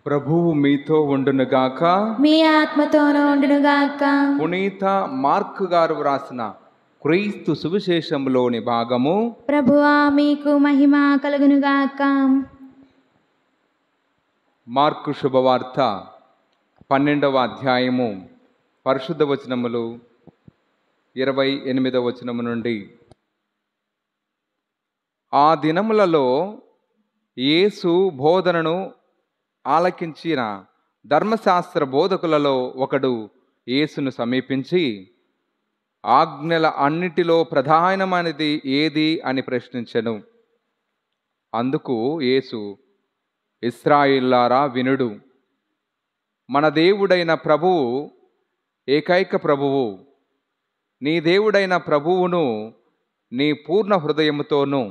ప్రభువు మీతో ఉండునుగాక. మీ ఆత్మతోనూ ఉండునుగాక. పునీత మార్కు గారు వ్రాసిన క్రీస్తు సువిశేషంలోని భాగము. ప్రభువా మీకు మహిమ కలుగునుగాక. మార్కు శుభవార్త 12వ అధ్యాయము పరిశుద్ధ వచనములు 28వ వచనము నుండి. ఆ దినములలో యేసు బోధనను ఆలకించిన ధర్మశాస్త్ర బోధకులలో ఒకడు యేసును సమీపించి, ఆజ్ఞల అన్నిటిలో ప్రధానమైనది ఏది అని ప్రశ్నించెను. అందుకు యేసు, ఇశ్రాయేలులారా వినుడు, మన దేవుడైన ప్రభువు ఏకైక ప్రభువు. నీ దేవుడైన ప్రభువును నీ పూర్ణ హృదయముతోనూ,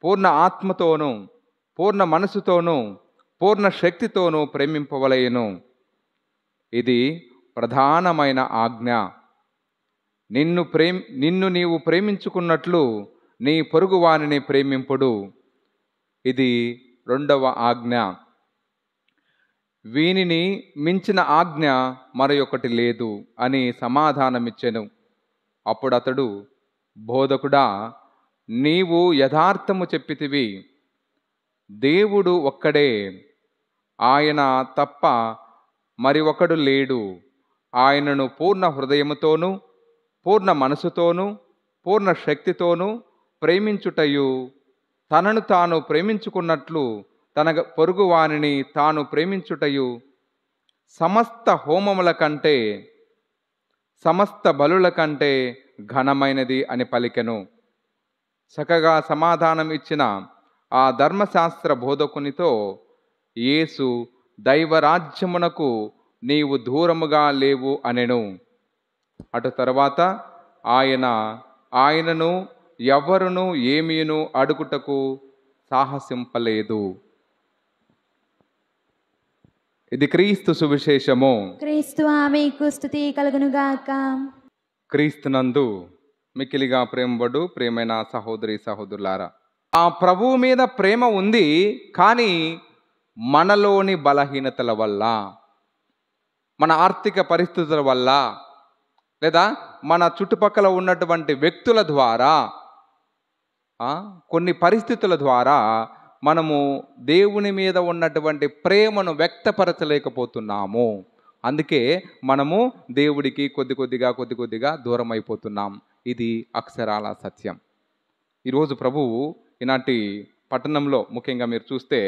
పూర్ణ ఆత్మతోనూ, పూర్ణ మనసుతోనూ, పూర్ణ శక్తితోనూ ప్రేమింపవలెను. ఇది ప్రధానమైన ఆజ్ఞ. నిన్ను నీవు ప్రేమించుకున్నట్లు నీ పొరుగువానిని ప్రేమింపుడు. ఇది 2వ ఆజ్ఞ. వీనిని మించిన ఆజ్ఞ మరొకటి లేదు అని సమాధానమిచ్చెను. అప్పుడు అతడు, బోధకుడా, నీవు యథార్థము చెప్పితివి. దేవుడు ఒక్కడే, ఆయన తప్ప మరి ఒకడు లేడు. ఆయనను పూర్ణ హృదయముతోనూ, పూర్ణ మనసుతోనూ, పూర్ణ శక్తితోనూ ప్రేమించుటయు, తనను తాను ప్రేమించుకున్నట్లు తన పొరుగువానిని తాను ప్రేమించుటయు సమస్త హోమముల కంటే, సమస్త బలుల కంటే ఘనమైనది అని పలికెను. చక్కగా సమాధానం ఇచ్చిన ఆ ధర్మశాస్త్ర బోధకునితో యేసు, దైవరాజ్యమునకు నీవు దూరముగా లేవు అనెను. అటు తర్వాత ఆయనను ఎవరును ఏమీను అడుగుటకు సాహసింపలేదు. ఇది క్రీస్తు సువిశేషము. క్రీస్తువా మీకు స్తుతి కలుగునుగాక. క్రీస్తునందు మికిలిగా ప్రేమబడు ప్రేమైన సహోదరి సహోదరులారా, ఆ ప్రభువు మీద ప్రేమ ఉంది, కానీ మనలోని బలహీనతల వల్ల, మన ఆర్థిక పరిస్థితుల వల్ల, లేదా మన చుట్టుపక్కల ఉన్నటువంటి వ్యక్తుల ద్వారా, కొన్ని పరిస్థితుల ద్వారా మనము దేవుని మీద ఉన్నటువంటి ప్రేమను వ్యక్తపరచలేకపోతున్నాము. అందుకే మనము దేవుడికి కొద్ది కొద్దిగా దూరం అయిపోతున్నాం. ఇది అక్షరాల సత్యం. ఈరోజు ప్రభువు ఈనాటి పట్టణంలో, ముఖ్యంగా మీరు చూస్తే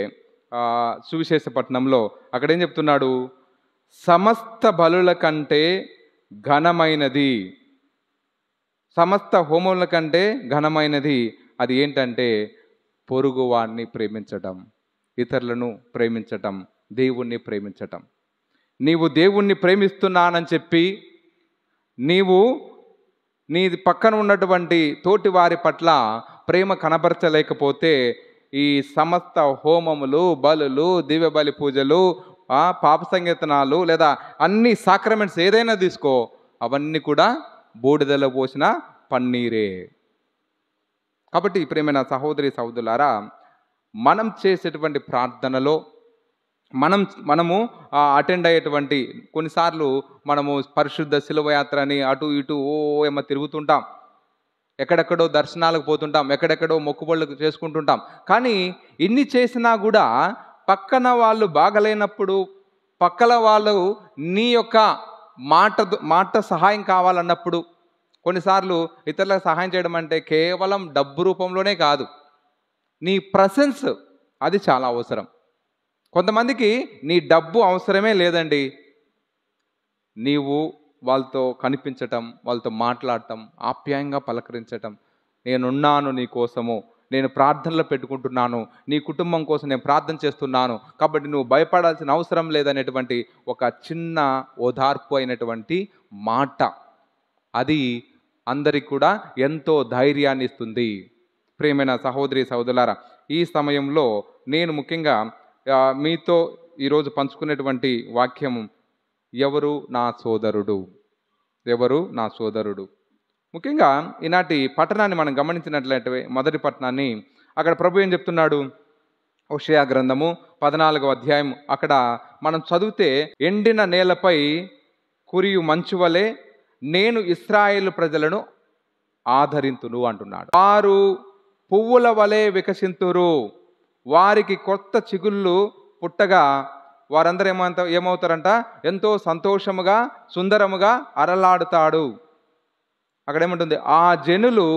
సువిశేష పట్టణంలో అక్కడ ఏం చెప్తున్నాడు? సమస్త బలుల కంటే ఘనమైనది, సమస్త హోమముల కంటే ఘనమైనది అది ఏంటంటే పొరుగువాడిని ప్రేమించటం, ఇతరులను ప్రేమించటం, దేవుణ్ణి ప్రేమించటం. నీవు దేవుణ్ణి ప్రేమిస్తున్నానని చెప్పి నీవు నీ పక్కన ఉన్నటువంటి తోటి వారి పట్ల ప్రేమ కనబరచలేకపోతే ఈ సమస్త హోమములు, బలులు, దివ్య బలి పూజలు, పాప సంకీర్తనాలు, లేదా అన్ని సాక్రమెంట్స్ ఏదైనా తీసుకో, అవన్నీ కూడా బూడిదలో పోసిన పన్నీరే. కాబట్టి ప్రేమైన సహోదరి సహోదరులారా, మనం చేసేటువంటి ప్రార్థనలో మనము అటెండ్ అయ్యేటువంటి కొన్నిసార్లు మనము పరిశుద్ధ శిలువయాత్ర అని అటు ఇటు ఏమో తిరుగుతుంటాం, ఎక్కడెక్కడో దర్శనాలకు పోతుంటాం, ఎక్కడెక్కడో మొక్కుబళ్ళు చేసుకుంటుంటాం. కానీ ఇన్ని చేసినా కూడా పక్కన వాళ్ళు బాగలేనప్పుడు, పక్కన వాళ్ళు నీ యొక్క మాట సహాయం కావాలన్నప్పుడు, కొన్నిసార్లు ఇతరులకు సహాయం చేయడం అంటే కేవలం డబ్బు రూపంలోనే కాదు, నీ ప్రెసెన్స్ అది చాలా అవసరం. కొంతమందికి నీ డబ్బు అవసరమే లేదండి, నీవు వాళ్ళతో కనిపించటం, వాళ్ళతో మాట్లాడటం, ఆప్యాయంగా పలకరించటం, నేనున్నాను నీ కోసము, నేను ప్రార్థనలో పెట్టుకుంటున్నాను, నీ కుటుంబం కోసం నేను ప్రార్థన చేస్తున్నాను, కాబట్టి నువ్వు భయపడాల్సిన అవసరం లేదనేటువంటి ఒక చిన్న ఓదార్పు అయినటువంటి మాట, అది అందరికి కూడా ఎంతో ధైర్యాన్ని ఇస్తుంది. ప్రియమైన సహోదరి సహోదరులారా, ఈ సమయంలో నేను ముఖ్యంగా మీతో ఈరోజు పంచుకునేటువంటి వాక్యం, ఎవరు నా సోదరుడు, ఎవరు నా సోదరుడు. ముఖ్యంగా ఈనాటి పట్టణాన్ని మనం గమనించినట్లయితే, మొదటి పట్టణాన్ని, అక్కడ ప్రభు ఏం చెప్తున్నాడు? హోషేయ గ్రంథము 14వ అధ్యాయం అక్కడ మనం చదివితే, ఎండిన నేలపై కురియు మంచు వలె నేను ఇశ్రాయేలు ప్రజలను ఆదరింతును అంటున్నాడు. వారు పువ్వుల వలె వికసింతురు, వారికి కొత్త చిగుళ్ళు పుట్టగా వారందరూ ఏమవుతారంట, ఎంతో సంతోషముగా సుందరముగా అరలాడుతాడు. అక్కడ ఏముంటుంది, ఆ జనులు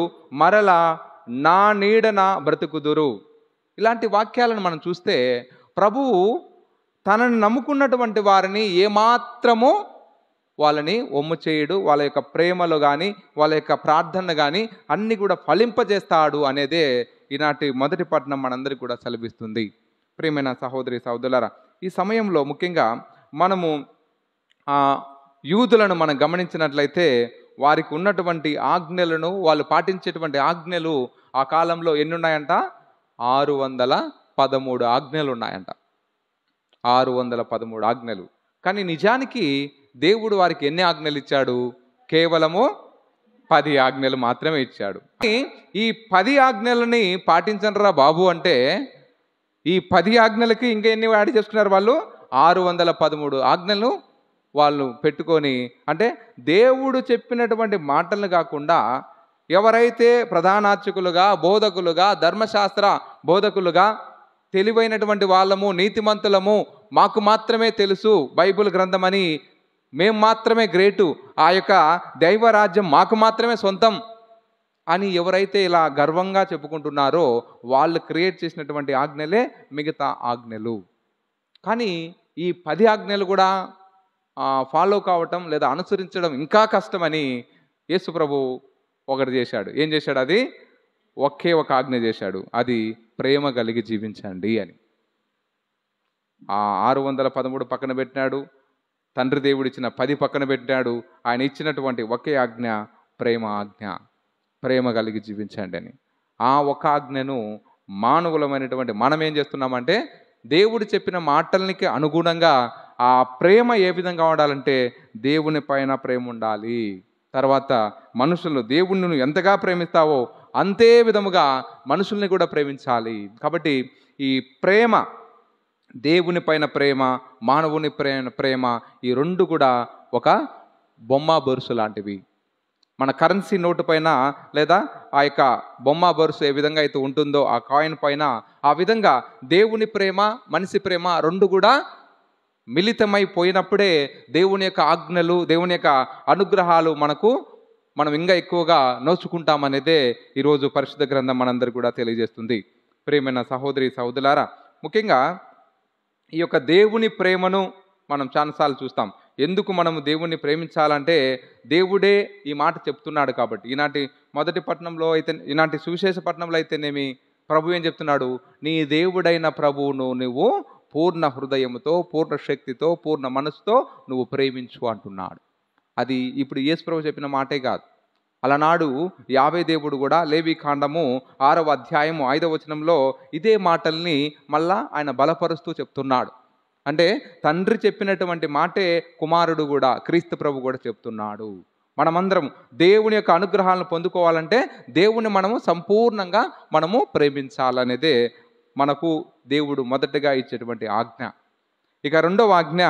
మరల నా నీడన బ్రతుకుదురు. ఇలాంటి వాక్యాలను మనం చూస్తే ప్రభువు తనని నమ్ముకున్నటువంటి వారిని ఏమాత్రము వాళ్ళని ఒమ్ము చేయడు. వాళ్ళ యొక్క ప్రేమలో కానీ వాళ్ళ యొక్క ప్రార్థన కానీ అన్నీ కూడా ఫలింపజేస్తాడు అనేదే ఈనాటి మొదటి పట్టణం మనందరికీ కూడా సెలవిస్తుంది. ప్రియమైన సహోదరి సహోదరులారా, ఈ సమయంలో ముఖ్యంగా మనము యూదులను మనం గమనించినట్లయితే వారికి ఉన్నటువంటి ఆజ్ఞలను, వాళ్ళు పాటించేటువంటి ఆజ్ఞలు ఆ కాలంలో ఎన్ని ఉన్నాయంట, 613 ఆజ్ఞలు ఉన్నాయంట. 613 ఆజ్ఞలు. కానీ నిజానికి దేవుడు వారికి ఎన్ని ఆజ్ఞలు ఇచ్చాడు? కేవలము 10 ఆజ్ఞలు మాత్రమే ఇచ్చాడు. ఈ 10 ఆజ్ఞలని పాటించనరా బాబు అంటే, ఈ 10 ఆజ్ఞలకి ఇంకా ఎన్ని యాడ్ చేసుకున్నారు వాళ్ళు? 613 ఆజ్ఞలను వాళ్ళు పెట్టుకొని, అంటే దేవుడు చెప్పినటువంటి మాటలను కాకుండా ఎవరైతే ప్రధానార్చకులుగా, బోధకులుగా, ధర్మశాస్త్ర బోధకులుగా తెలివైనటువంటి వాళ్ళము, నీతిమంతులము, మాకు మాత్రమే తెలుసు బైబిల్ గ్రంథం అని, మేము మాత్రమే గ్రేటు, ఆ యొక్క దైవరాజ్యం మాకు మాత్రమే సొంతం అని ఎవరైతే ఇలా గర్వంగా చెప్పుకుంటున్నారో వాళ్ళు క్రియేట్ చేసినటువంటి ఆజ్ఞలే మిగతా ఆజ్ఞలు. కానీ ఈ 10 ఆజ్ఞలు కూడా ఫాలో కావటం లేదా అనుసరించడం ఇంకా కష్టమని యేసు ప్రభు ఒకటి చేశాడు. ఏం చేశాడు? అది ఒకే ఒక ఆజ్ఞ చేశాడు, అది ప్రేమ కలిగి జీవించండి అని. ఆ 613 పక్కన పెట్టినాడు, తండ్రి దేవుడు ఇచ్చిన 10 పక్కన పెట్టాడు. ఆయన ఇచ్చినటువంటి ఒకే ఆజ్ఞ ప్రేమ ఆజ్ఞ, ప్రేమ కలిగి జీవించండి అని. ఆ ఒక ఆజ్ఞను మానవులమైనటువంటి మనం ఏం చేస్తున్నామంటే, దేవుడు చెప్పిన మాటలకి అనుగుణంగా ఆ ప్రేమ ఏ విధంగా ఉండాలంటే, దేవుని పైన ప్రేమ ఉండాలి. తర్వాత మనుషులు, దేవుణ్ణి నువ్వు ఎంతగా ప్రేమిస్తావో అంతే విధముగా మనుషుల్ని కూడా ప్రేమించాలి. కాబట్టి ఈ ప్రేమ, దేవుని పైన ప్రేమ, మానవుని ప్రేమ, ఈ రెండు కూడా ఒక బొమ్మ బొరుసు లాంటివి. మన కరెన్సీ నోటు పైన లేదా ఆ యొక్క బొమ్మ బొరుసు ఏ విధంగా అయితే ఉంటుందో ఆ కాయిన్ పైన, ఆ విధంగా దేవుని ప్రేమ, మనిషి ప్రేమ రెండు కూడా మిళితమైపోయినప్పుడే దేవుని యొక్క ఆజ్ఞలు, దేవుని యొక్క అనుగ్రహాలు మనం ఇంకా ఎక్కువగా నోచుకుంటామనేదే ఈరోజు పరిశుద్ధ గ్రంథం మనందరికీ కూడా తెలియజేస్తుంది. ప్రియమైన సహోదరి సహోదరులారా, ముఖ్యంగా ఈ యొక్క దేవుని ప్రేమను మనం చాలాసార్లు చూస్తాం. ఎందుకు మనము దేవుణ్ణి ప్రేమించాలంటే దేవుడే ఈ మాట చెప్తున్నాడు కాబట్టి. ఈనాటి మొదటి పట్టణంలో అయితే, ఈనాటి సువిశేష పట్టణంలో అయితేనేమి ప్రభు ఏం చెప్తున్నాడు? నీ దేవుడైన ప్రభువును నువ్వు పూర్ణ హృదయముతో, పూర్ణ శక్తితో, పూర్ణ మనసుతో నువ్వు ప్రేమించు అంటున్నాడు. అది ఇప్పుడు యేసు ప్రభు చెప్పిన మాటే కాదు. అలనాడు యావే దేవుడు కూడా లేవి కాండము 6వ అధ్యాయము 5వ వచనంలో ఇదే మాటల్ని మళ్ళా ఆయన బలపరుస్తూ చెప్తున్నాడు. అంటే తండ్రి చెప్పినటువంటి మాటే కుమారుడు కూడా, క్రీస్తు ప్రభు కూడా చెప్తున్నాడు. మనమందరం దేవుని యొక్క అనుగ్రహాలను పొందుకోవాలంటే దేవుని మనము సంపూర్ణంగా మనము ప్రేమించాలనేదే మనకు దేవుడు మొదటగా ఇచ్చేటువంటి ఆజ్ఞ. ఇక రెండవ ఆజ్ఞ,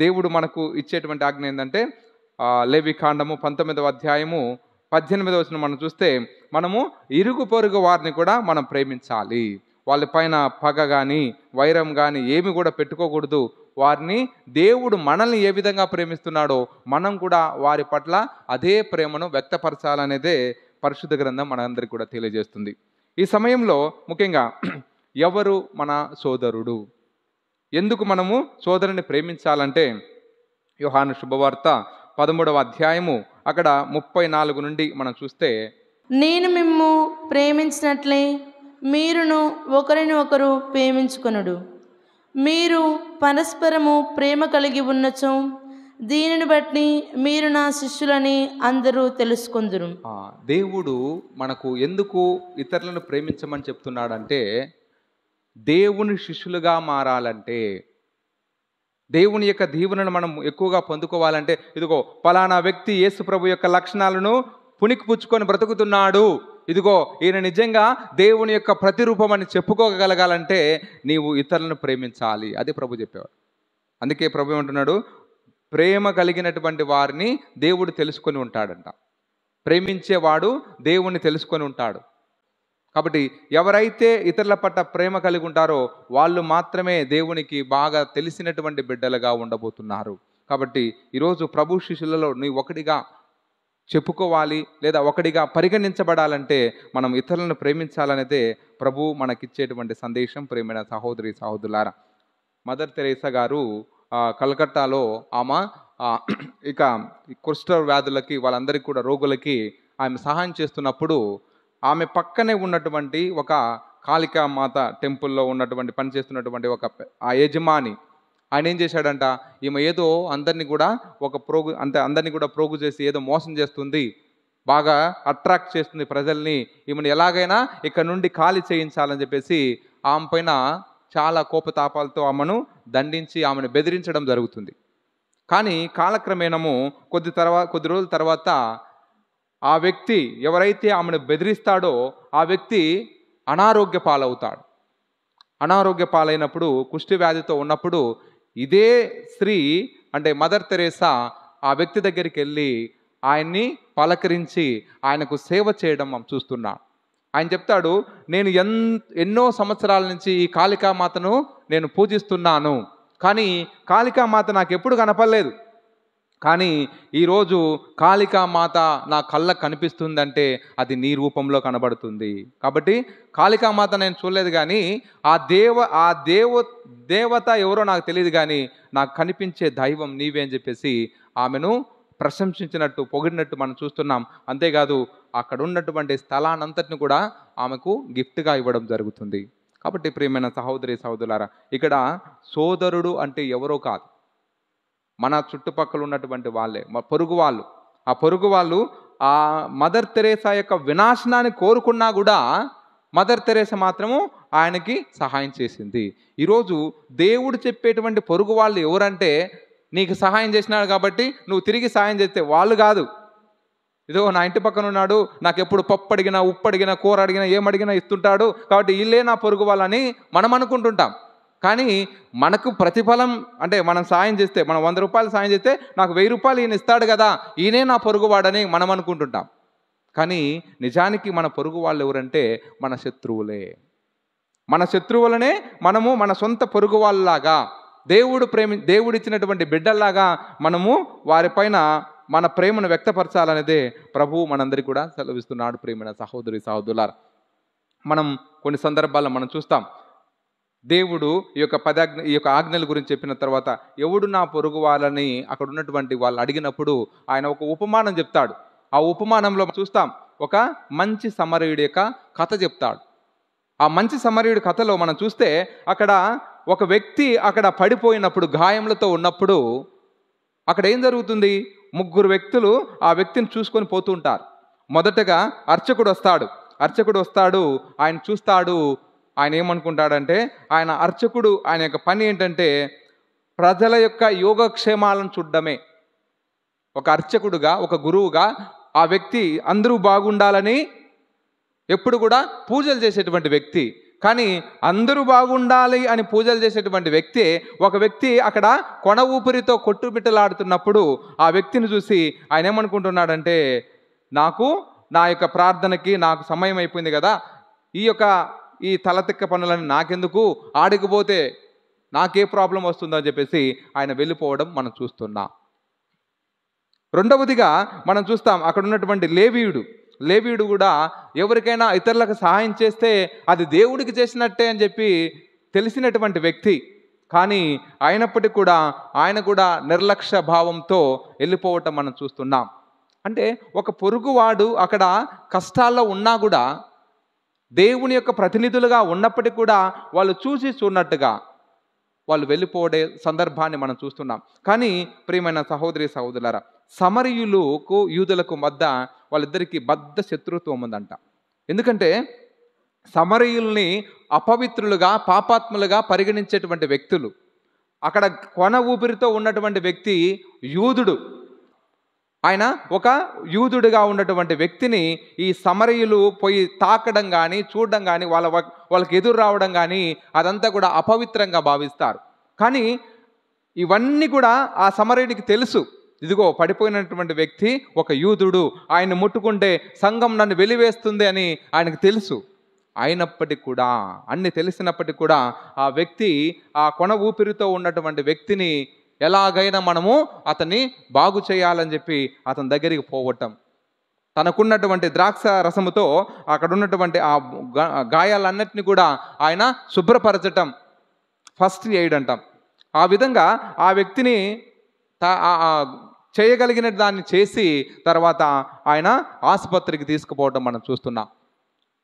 దేవుడు మనకు ఇచ్చేటువంటి ఆజ్ఞ ఏంటంటే లేవి కాండము 19వ అధ్యాయము 18వ వచనం మనం చూస్తే, మనము ఇరుగు పొరుగు వారిని కూడా మనం ప్రేమించాలి. వాళ్ళపైన పగ కానీ వైరం కానీ ఏమి కూడా పెట్టుకోకూడదు. వారిని దేవుడు మనల్ని ఏ విధంగా ప్రేమిస్తున్నాడో మనం కూడా వారి పట్ల అదే ప్రేమను వ్యక్తపరచాలనేదే పరిశుద్ధ గ్రంథం మనందరికీ కూడా తెలియజేస్తుంది. ఈ సమయంలో ముఖ్యంగా ఎవరు మన సోదరుడు? ఎందుకు మనము సోదరుని ప్రేమించాలంటే, యోహాను శుభవార్త 13వ అధ్యాయము అక్కడ 34 నుండి మనం చూస్తే, నేను మిమ్ము ప్రేమించినట్లే మీరును ఒకరిని ఒకరు ప్రేమించుకొనుడు. మీరు పరస్పరము ప్రేమ కలిగి ఉన్నచో దీనిని బట్టి మీరు నా శిష్యులని అందరూ తెలుసుకొందురు. దేవుడు మనకు ఎందుకు ఇతరులను ప్రేమించమని చెప్తున్నాడంటే, దేవుని శిష్యులుగా మారాలంటే, దేవుని యొక్క దీవెనను మనం ఎక్కువగా పొందుకోవాలంటే, ఇదిగో పలానా వ్యక్తి యేసు ప్రభు యొక్క లక్షణాలను పుణికిపుచ్చుకొని బ్రతుకుతున్నాడు, ఇదిగో ఈయన నిజంగా దేవుని యొక్క ప్రతిరూపం అని చెప్పుకోగలగాలంటే నీవు ఇతరులను ప్రేమించాలి. అది ప్రభు చెప్పేవాడు. అందుకే ప్రభు ఏమంటున్నాడు, ప్రేమ కలిగినటువంటి వారిని దేవుడు తెలుసుకొని ఉంటాడంట. ప్రేమించేవాడు దేవుణ్ణి తెలుసుకొని ఉంటాడు. కాబట్టి ఎవరైతే ఇతరుల పట్ల ప్రేమ కలిగి ఉంటారో వాళ్ళు మాత్రమే దేవునికి బాగా తెలిసినటువంటి బిడ్డలుగా ఉండబోతున్నారు. కాబట్టి ఈరోజు ప్రభు శిష్యులలో నీ ఒకటిగా చెప్పుకోవాలి లేదా ఒకటిగా పరిగణించబడాలంటే మనం ఇతరులను ప్రేమించాలనేదే ప్రభు మనకిచ్చేటువంటి సందేశం. ప్రేమైన సహోదరి సహోదరులారా, మదర్ తెరేసా గారు కలకత్తాలో ఆమె ఇక కుష్ఠ వ్యాధులకి వాళ్ళందరికీ కూడా రోగులకి ఆమె సహాయం చేస్తున్నప్పుడు ఆమె పక్కనే ఉన్నటువంటి ఒక కాళికామాత టెంపుల్లో ఉన్నటువంటి పనిచేస్తున్నటువంటి ఒక ఆ యజమాని ఆయన ఏం చేశాడంట, ఈమె ఏదో అందరినీ కూడా అందరినీ కూడా ప్రోగు చేసి ఏదో మోసం చేస్తుంది, బాగా అట్రాక్ట్ చేస్తుంది ప్రజల్ని, ఈమెను ఎలాగైనా ఇక్కడ నుండి ఖాళీ చేయించాలని చెప్పేసి ఆమె పైన చాలా కోపతాపాలతో ఆమెను దండించి ఆమెను బెదిరించడం జరుగుతుంది. కానీ కాలక్రమేణము కొద్ది రోజుల తర్వాత ఆ వ్యక్తి ఎవరైతే ఆమెను బెదిరిస్తాడో ఆ వ్యక్తి అనారోగ్య పాలవుతాడు. అనారోగ్య పాలైనప్పుడు కుష్టి వ్యాధితో ఉన్నప్పుడు ఇదే స్త్రీ అంటే మదర్ తెరేసా ఆ వ్యక్తి దగ్గరికి వెళ్ళి ఆయన్ని పలకరించి ఆయనకు సేవ చేయడం మనం చూస్తున్నాం. ఆయన చెప్తాడు, నేను ఎన్నో సంవత్సరాల నుంచి ఈ కాళికామాతను నేను పూజిస్తున్నాను, కానీ కాళికామాత నాకు ఎప్పుడు కనపడలేదు. కానీ ఈరోజు కాళికామాత నా కళ్ళకు కనిపిస్తుందంటే అది నీ రూపంలో కనబడుతుంది. కాబట్టి కాళికామాత నేను చూడలేదు, కానీ ఆ దేవత ఎవరో నాకు తెలియదు, కానీ నాకు కనిపించే దైవం నీవే అని చెప్పేసి ఆమెను ప్రశంసించినట్టు పొగిడినట్టు మనం చూస్తున్నాం. అంతేకాదు అక్కడ ఉన్నటువంటి స్థలానంతటిని కూడా ఆమెకు గిఫ్ట్గా ఇవ్వడం జరుగుతుంది. కాబట్టి ప్రియమైన సహోదరి సహోదరులారా, ఇక్కడ సోదరుడు అంటే ఎవరో కాదు, మన చుట్టుపక్కల ఉన్నటువంటి వాళ్ళే, మా పొరుగు వాళ్ళు. ఆ పొరుగు వాళ్ళు ఆ మదర్ తెరేసా యొక్క వినాశనాన్ని కోరుకున్నా కూడా మదర్ తెరేసా మాత్రము ఆయనకి సహాయం చేసింది. ఈరోజు దేవుడు చెప్పేటువంటి పొరుగు వాళ్ళు ఎవరంటే, నీకు సహాయం చేసినాడు కాబట్టి నువ్వు తిరిగి సహాయం చేస్తే వాళ్ళు కాదు. ఇదో నా ఇంటి పక్కన ఉన్నాడు, నాకు ఎప్పుడు పప్పు అడిగినా ఉప్పు అడిగినా కూర అడిగినా ఏమడిగినా ఇస్తుంటాడు, కాబట్టి వీళ్ళే నా పొరుగు వాళ్ళని మనం అనుకుంటుంటాం. కానీ మనకు ప్రతిఫలం అంటే మనం సాయం చేస్తే, మనం 100 రూపాయలు సాయం చేస్తే నాకు 1000 రూపాయలు ఈయన ఇస్తాడు కదా, ఈయనే నా పొరుగువాడని మనం అనుకుంటుంటాం. కానీ నిజానికి మన పొరుగు వాళ్ళు ఎవరంటే మన శత్రువులే. మన శత్రువులనే మనము మన సొంత పొరుగు వాళ్ళలాగా దేవుడు ఇచ్చినటువంటి బిడ్డల్లాగా మనము వారిపైన మన ప్రేమను వ్యక్తపరచాలనేదే ప్రభువు మనందరికీ కూడా సెలవిస్తున్నాడు. ప్రేమైన సహోదరి సహోదరులారా, మనం కొన్ని సందర్భాల్లో మనం చూస్తాం, దేవుడు ఈ యొక్క ఆజ్ఞల గురించి చెప్పిన తర్వాత ఎవడు నా పొరుగు వాళ్ళని అక్కడ ఉన్నటువంటి వాళ్ళు అడిగినప్పుడు ఆయన ఒక ఉపమానం చెప్తాడు. ఆ ఉపమానంలో చూస్తాం, ఒక మంచి సమరయుడి యొక్క కథ చెప్తాడు. ఆ మంచి సమరయుడి కథలో మనం చూస్తే అక్కడ ఒక వ్యక్తి అక్కడ పడిపోయినప్పుడు, గాయములతో ఉన్నప్పుడు అక్కడ ఏం జరుగుతుంది, 3 వ్యక్తులు ఆ వ్యక్తిని చూసుకొని పోతూ ఉంటారు. మొదటగా అర్చకుడు వస్తాడు, ఆయన చూస్తాడు. ఆయన ఏమనుకుంటాడంటే, ఆయన అర్చకుడు ఆయన యొక్క పని ఏంటంటే ప్రజల యొక్క యోగక్షేమాలను చూడడమే. ఒక అర్చకుడుగా, ఒక గురువుగా ఆ వ్యక్తి అందరూ బాగుండాలని ఎప్పుడు కూడా పూజలు చేసేటువంటి వ్యక్తి. కానీ అందరూ బాగుండాలి అని పూజలు చేసేటువంటి వ్యక్తి, ఒక వ్యక్తి అక్కడ కొన ఊపిరితో కొట్టుబిట్టలాడుతున్నప్పుడు ఆ వ్యక్తిని చూసి ఆయన ఏమనుకుంటున్నాడంటే, నా యొక్క ప్రార్థనకి నాకు సమయం అయిపోయింది కదా, ఈ తలతిక్క పనులని నాకెందుకు, ఆడికిపోతే నాకే ప్రాబ్లం వస్తుందో అని చెప్పేసి ఆయన వెళ్ళిపోవడం మనం చూస్తున్నాం. రెండవదిగా మనం చూస్తాం, అక్కడ ఉన్నటువంటి లేవీయుడు కూడా ఎవరికైనా ఇతరులకు సహాయం చేస్తే అది దేవుడికి చేసినట్టే అని చెప్పి తెలిసినటువంటి వ్యక్తి. కానీ అయినప్పటికీ కూడా ఆయన కూడా నిర్లక్ష్య భావంతో వెళ్ళిపోవటం మనం చూస్తున్నాం. అంటే ఒక పొరుగువాడు అక్కడ కష్టాల్లో ఉన్నా కూడా దేవుని యొక్క ప్రతినిధులుగా ఉన్నప్పటికీ కూడా వాళ్ళు చూడనట్టుగా వాళ్ళు వెళ్ళిపోయే సందర్భాన్ని మనం చూస్తున్నాం. కానీ ప్రియమైన సహోదరి సహోదరులారా, సమరయులకు యూదులకు మధ్య వాళ్ళిద్దరికీ బద్ధ శత్రుత్వం ఉందంట. ఎందుకంటే సమరయుల్ని అపవిత్రులుగా, పాపాత్ములుగా పరిగణించేటువంటి వ్యక్తులు. అక్కడ కొన ఊపిరితో ఉన్నటువంటి వ్యక్తి యూదుడు. ఆయన ఒక యూదుడిగా ఉన్నటువంటి వ్యక్తిని ఈ సమరయులు పోయి తాకడం కానీ చూడడం కానీ వాళ్ళకి ఎదురు రావడం కానీ అదంతా కూడా అపవిత్రంగా భావిస్తారు. కానీ ఇవన్నీ కూడా ఆ సమరయుడికి తెలుసు. ఇదిగో పడిపోయినటువంటి వ్యక్తి ఒక యూదుడు, ఆయన ముట్టుకుంటే సంఘం నన్ను వెలివేస్తుంది అని ఆయనకు తెలుసు. అయినప్పటికీ కూడా, అన్ని తెలిసినప్పటికీ కూడా ఆ వ్యక్తి, ఆ కొన ఊపిరితో ఉన్నటువంటి వ్యక్తిని ఎలాగైనా మనము అతన్ని బాగు చేయాలని చెప్పి అతని దగ్గరికి పోవటం, తనకున్నటువంటి ద్రాక్ష రసముతో అక్కడ ఉన్నటువంటి ఆ గాయాలన్నిటిని కూడా ఆయన శుభ్రపరచటం, ఫస్ట్ ఎయిడ్ అంటాం. ఆ విధంగా ఆ వ్యక్తిని చేయగలిగిన దాన్ని చేసి తర్వాత ఆయన ఆసుపత్రికి తీసుకుపోవటం మనం చూస్తున్నాం.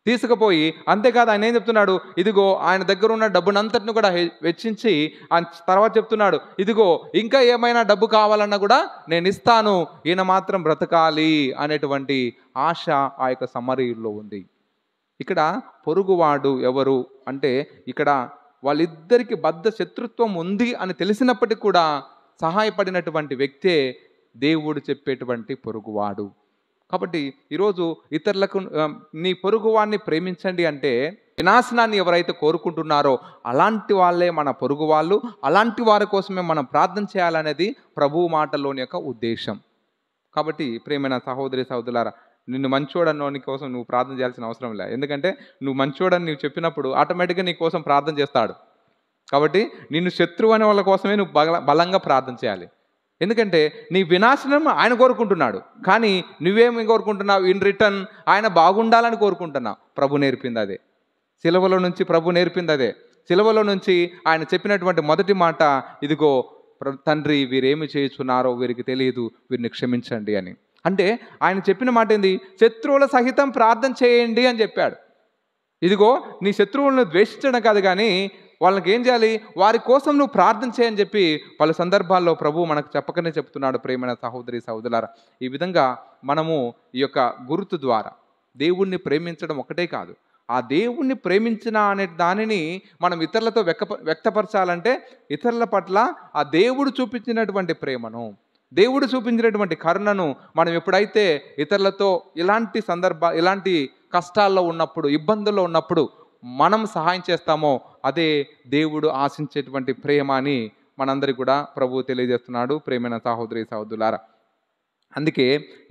తీసుకుపోయి అంతేకాదు, ఆయన ఏం చెప్తున్నాడు, ఇదిగో ఆయన దగ్గర ఉన్న డబ్బునంతటిని కూడా వెచ్చించి తర్వాత చెప్తున్నాడు, ఇదిగో ఇంకా ఏమైనా డబ్బు కావాలన్నా కూడా నేను ఇస్తాను, ఈయన మాత్రం బ్రతకాలి అనేటువంటి ఆశ ఆ యొక్క సమరయుల్లో ఉంది. ఇక్కడ పొరుగువాడు ఎవరు అంటే, ఇక్కడ వాళ్ళిద్దరికి బద్ధ శత్రుత్వం ఉంది అని తెలిసినప్పటికీ కూడా సహాయపడినటువంటి వ్యక్తే దేవుడు చెప్పేటువంటి పొరుగువాడు. కాబట్టి ఈరోజు ఇతరులకు నీ పొరుగువాడిని ప్రేమించండి అంటే, వినాశనాన్ని ఎవరైతే కోరుకుంటున్నారో అలాంటి వాళ్ళే మన పొరుగు వాళ్ళు, అలాంటి వారి కోసమే మనం ప్రార్థన చేయాలనేది ప్రభువు మాటల్లోని యొక్క ఉద్దేశం. కాబట్టి ప్రియమైన సహోదరి సహోదరులారా, నిన్ను మంచోడన్నోని కోసం నువ్వు ప్రార్థన చేయాల్సిన అవసరం లేదు. ఎందుకంటే నువ్వు మంచోడని నువ్వు చెప్పినప్పుడు ఆటోమేటిక్గా నీ కోసం ప్రార్థన చేస్తాడు. కాబట్టి నిన్ను శత్రువు అనే వాళ్ళ కోసమే నువ్వు బలంగా ప్రార్థన చేయాలి. ఎందుకంటే నీ వినాశనం ఆయన కోరుకుంటున్నాడు, కానీ నువ్వేమి కోరుకుంటున్నావు? ఇన్ రిటర్న్ ఆయన బాగుండాలని కోరుకుంటున్నావు. ప్రభు నేర్పింది అదే, సిలువలో నుంచి ప్రభు నేర్పింది అదే. సిలువలో నుంచి ఆయన చెప్పినటువంటి మొదటి మాట, ఇదిగో తండ్రి వీరేమి చేయుచున్నారో వీరికి తెలియదు, వీరిని క్షమించండి అని. అంటే ఆయన చెప్పిన మాట ఏంది? శత్రువుల సహితం ప్రార్థన చేయండి అని చెప్పాడు. ఇదిగో నీ శత్రువులను ద్వేషించడం కాదు, కానీ వాళ్ళకి ఏం చేయాలి? వారి కోసం నువ్వు ప్రార్థన చేయని చెప్పి పలు సందర్భాల్లో ప్రభు మనకు చెప్పకనే చెప్తున్నాడు. ప్రేమైన సహోదరి సహోదరులారా, ఈ విధంగా మనము ఈ యొక్క గుర్తు ద్వారా దేవుణ్ణి ప్రేమించడం ఒకటే కాదు, ఆ దేవుణ్ణి ప్రేమించిన అనే దానిని మనం ఇతరులతో వ్యక్తపరచాలంటే ఇతరుల పట్ల ఆ దేవుడు చూపించినటువంటి ప్రేమను, దేవుడు చూపించినటువంటి కరుణను మనం ఎప్పుడైతే ఇతరులతో ఇలాంటి కష్టాల్లో ఉన్నప్పుడు, ఇబ్బందుల్లో ఉన్నప్పుడు మనం సహాయం చేస్తామో అదే దేవుడు ఆశించేటువంటి ప్రేమ అని మనందరికీ కూడా ప్రభువు తెలియజేస్తున్నాడు. ప్రేమైన సహోదరి సహోదరులారా, అందుకే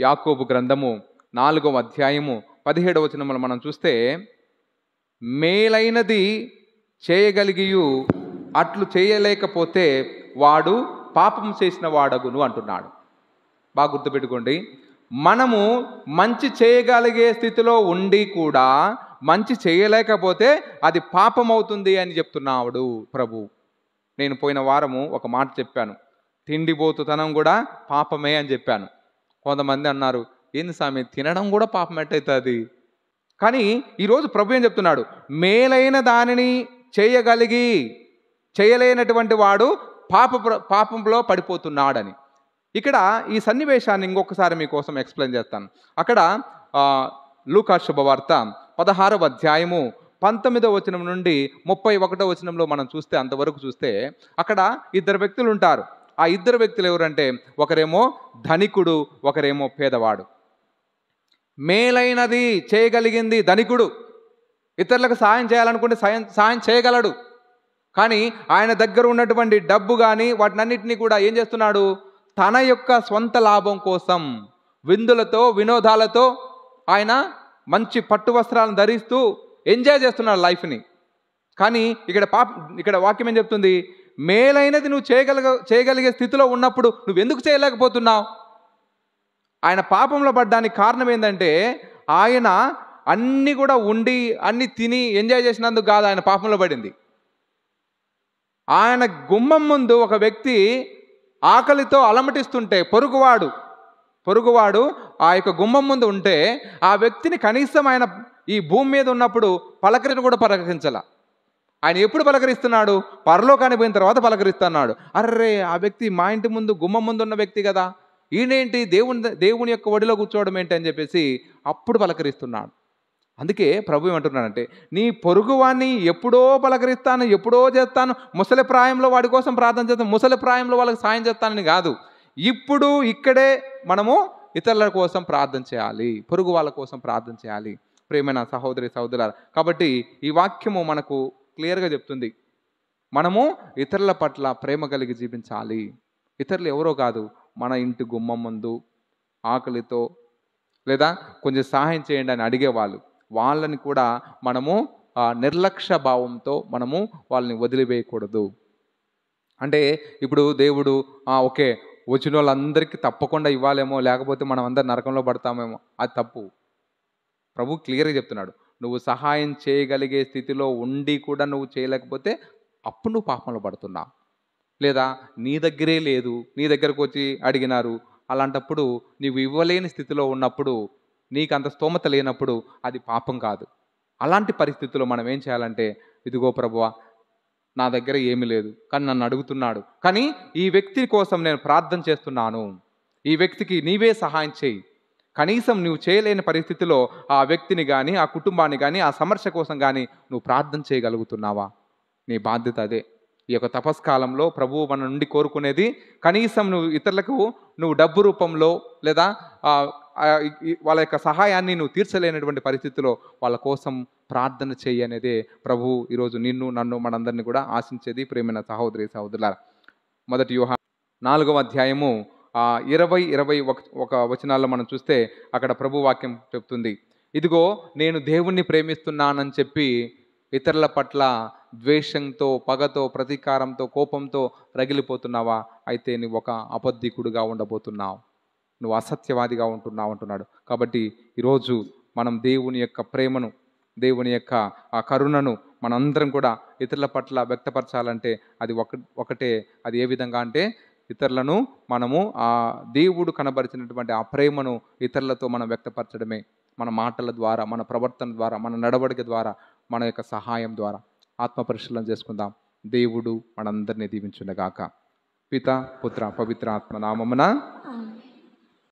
యాకోబు గ్రంథము 4వ అధ్యాయము 17వ వచనములో మనం చూస్తే, మేలైనది చేయగలిగియు అట్లు చేయలేకపోతే వాడు పాపం చేసిన వాడగును అంటున్నాడు. బాగా గుర్తుపెట్టుకోండి, మనము మంచి చేయగలిగే స్థితిలో ఉండి కూడా మంచి చేయలేకపోతే అది పాపం అవుతుంది అని చెప్తున్నాడు ప్రభు. నేను పోయిన వారము ఒక మాట చెప్పాను, తిండిపోతుతనం కూడా పాపమే అని చెప్పాను. కొంతమంది అన్నారు, ఏంది స్వామి తినడం కూడా పాపం ఎట్టయితుంది? కానీ ఈరోజు ప్రభు ఏం చెప్తున్నాడు? మేలైన దానిని చేయగలిగి చేయలేనటువంటి వాడు పాపంలో పడిపోతున్నాడని. ఇక్కడ ఈ సన్నివేశాన్ని ఇంకొకసారి మీకోసం ఎక్స్ప్లెయిన్ చేస్తాను. అక్కడ లూకా శుభవార్త 16వ అధ్యాయము 19వ వచనం నుండి 31వ వచనంలో మనం చూస్తే, అంతవరకు చూస్తే అక్కడ ఇద్దరు వ్యక్తులు ఉంటారు. ఆ ఇద్దరు వ్యక్తులు ఎవరంటే, ఒకరేమో ధనికుడు, ఒకరేమో పేదవాడు. మేలైనది చేయగలిగింది ధనికుడు, ఇతరులకు సాయం చేయాలనుకుంటే సాయం చేయగలడు. కానీ ఆయన దగ్గర ఉన్నటువంటి డబ్బు కానీ వాటినన్నిటినీ కూడా ఏం చేస్తున్నాడు? తన యొక్క స్వంత లాభం కోసం విందులతో వినోదాలతో ఆయన మంచి పట్టు వస్త్రాలను ధరిస్తూ ఎంజాయ్ చేస్తున్నాడు లైఫ్ని. కానీ ఇక్కడ వాక్యం ఏం చెప్తుంది? మేలైనది నువ్వు చేయగలిగే స్థితిలో ఉన్నప్పుడు నువ్వెందుకు చేయలేకపోతున్నావు? ఆయన పాపంలో పడ్డానికి కారణం ఏంటంటే, ఆయన అన్నీ కూడా ఉండి అన్ని తిని ఎంజాయ్ చేసినందుకు కాదు ఆయన పాపంలో పడింది. ఆయన గుమ్మం ముందు ఒక వ్యక్తి ఆకలితో అలమటిస్తుంటే, పొరుగువాడు ఆ యొక్క గుమ్మం ముందు ఉంటే, ఆ వ్యక్తిని కనీసం ఆయన ఈ భూమి మీద ఉన్నప్పుడు పలకరిని కూడా పలకరించాల. ఆయన ఎప్పుడు పలకరిస్తున్నాడు? పరలోకానికి పోయిన తర్వాత పలకరిస్తున్నాడు. అర్రే, ఆ వ్యక్తి మా ఇంటి ముందు గుమ్మం ముందు ఉన్న వ్యక్తి కదా, ఈయనేంటి దేవుని యొక్క ఒడిలో కూర్చోవడం ఏంటి అని చెప్పేసి అప్పుడు పలకరిస్తున్నాడు. అందుకే ప్రభు ఏమంటున్నాడంటే, నీ పొరుగువాన్ని ఎప్పుడో పలకరిస్తాను, ఎప్పుడో చేస్తాను, ముసలి ప్రాయంలో వాడి కోసం ప్రార్థన చేస్తాను, ముసలి ప్రాయంలో వాళ్ళకి సాయం చేస్తానని కాదు, ఇప్పుడు ఇక్కడే మనము ఇతరుల కోసం ప్రార్థన చేయాలి, పొరుగు వాళ్ళ కోసం ప్రార్థన చేయాలి. ప్రియమైన సహోదరి సహోదరులారా, కాబట్టి ఈ వాక్యము మనకు క్లియర్గా చెప్తుంది, మనము ఇతరుల పట్ల ప్రేమ కలిగి జీవించాలి. ఇతరులు ఎవరో కాదు, మన ఇంటి గుమ్మం ముందు ఆకలితో లేదా కొంచెం సహాయం చేయండి అని అడిగేవాళ్ళు, వాళ్ళని కూడా మనము నిర్లక్ష్య భావంతో మనము వాళ్ళని వదిలివేయకూడదు. అంటే ఇప్పుడు దేవుడు ఓకే వచ్చిన వాళ్ళందరికీ తప్పకుండా ఇవ్వాలేమో, లేకపోతే మనం అందరు నరకంలో పడతామేమో, అది తప్పు. ప్రభు క్లియర్గా చెప్తున్నాడు, నువ్వు సహాయం చేయగలిగే స్థితిలో ఉండి కూడా నువ్వు చేయలేకపోతే అప్పుడు నువ్వు పాపంలో పడుతున్నావు. లేదా నీ దగ్గరే లేదు, నీ దగ్గరకు వచ్చి అడిగినారు, అలాంటప్పుడు నీవు ఇవ్వలేని స్థితిలో ఉన్నప్పుడు, నీకు అంత స్తోమత లేనప్పుడు అది పాపం కాదు. అలాంటి పరిస్థితుల్లో మనం ఏం చేయాలంటే, ఇదిగో ప్రభువా నా దగ్గర ఏమీ లేదు కానీ నన్ను అడుగుతున్నాడు, కానీ ఈ వ్యక్తి కోసం నేను ప్రార్థన చేస్తున్నాను, ఈ వ్యక్తికి నీవే సహాయం చేయి. కనీసం నువ్వు చేయలేని పరిస్థితిలో ఆ వ్యక్తిని కానీ, ఆ కుటుంబాన్ని కానీ, ఆ సమస్య కోసం కానీ నువ్వు ప్రార్థన చేయగలుగుతున్నావా? నీ బాధ్యత అదే. ఈ యొక్క తపస్కాలంలో ప్రభువు మన నుండి కోరుకునేది, కనీసం నువ్వు ఇతరులకు నువ్వు డబ్బు రూపంలో లేదా వాళ్ళ యొక్క సహాయాన్ని నువ్వు తీర్చలేనటువంటి పరిస్థితిలో వాళ్ళ కోసం ప్రార్థన చెయ్యి అనేదే ప్రభువు ఈరోజు నిన్ను నన్ను మనందరినీ కూడా ఆశించేది. ప్రేమైన సహోదరి సహోదరులారా, 1 యోహాను 4వ అధ్యాయము 20-21 వచనాల్లో మనం చూస్తే అక్కడ ప్రభు వాక్యం చెప్తుంది, ఇదిగో నేను దేవుణ్ణి ప్రేమిస్తున్నానని చెప్పి ఇతరుల పట్ల ద్వేషంతో, పగతో, ప్రతీకారంతో, కోపంతో రగిలిపోతున్నావా? అయితే నువ్వు ఒక అబద్ధికుడుగా ఉండబోతున్నావు, నువ్వు అసత్యవాదిగా ఉంటున్నావు అంటున్నాడు. కాబట్టి ఈరోజు మనం దేవుని యొక్క ప్రేమను, దేవుని యొక్క ఆ కరుణను మనందరం కూడా ఇతరుల పట్ల వ్యక్తపరచాలంటే అది ఒకటే. అది ఏ విధంగా అంటే, ఇతరులను మనము ఆ దేవుడు కనబరిచినటువంటి ఆ ప్రేమను ఇతరులతో మనం వ్యక్తపరచడమే. మన మాటల ద్వారా, మన ప్రవర్తన ద్వారా, మన నడవడిక ద్వారా, మన యొక్క సహాయం ద్వారా. ఆత్మ పరిశీలన చేసుకుందాం. దేవుడు మనందరినీ దీవించునుగాక. పిత పుత్ర పవిత్ర ఆత్మ నామమున.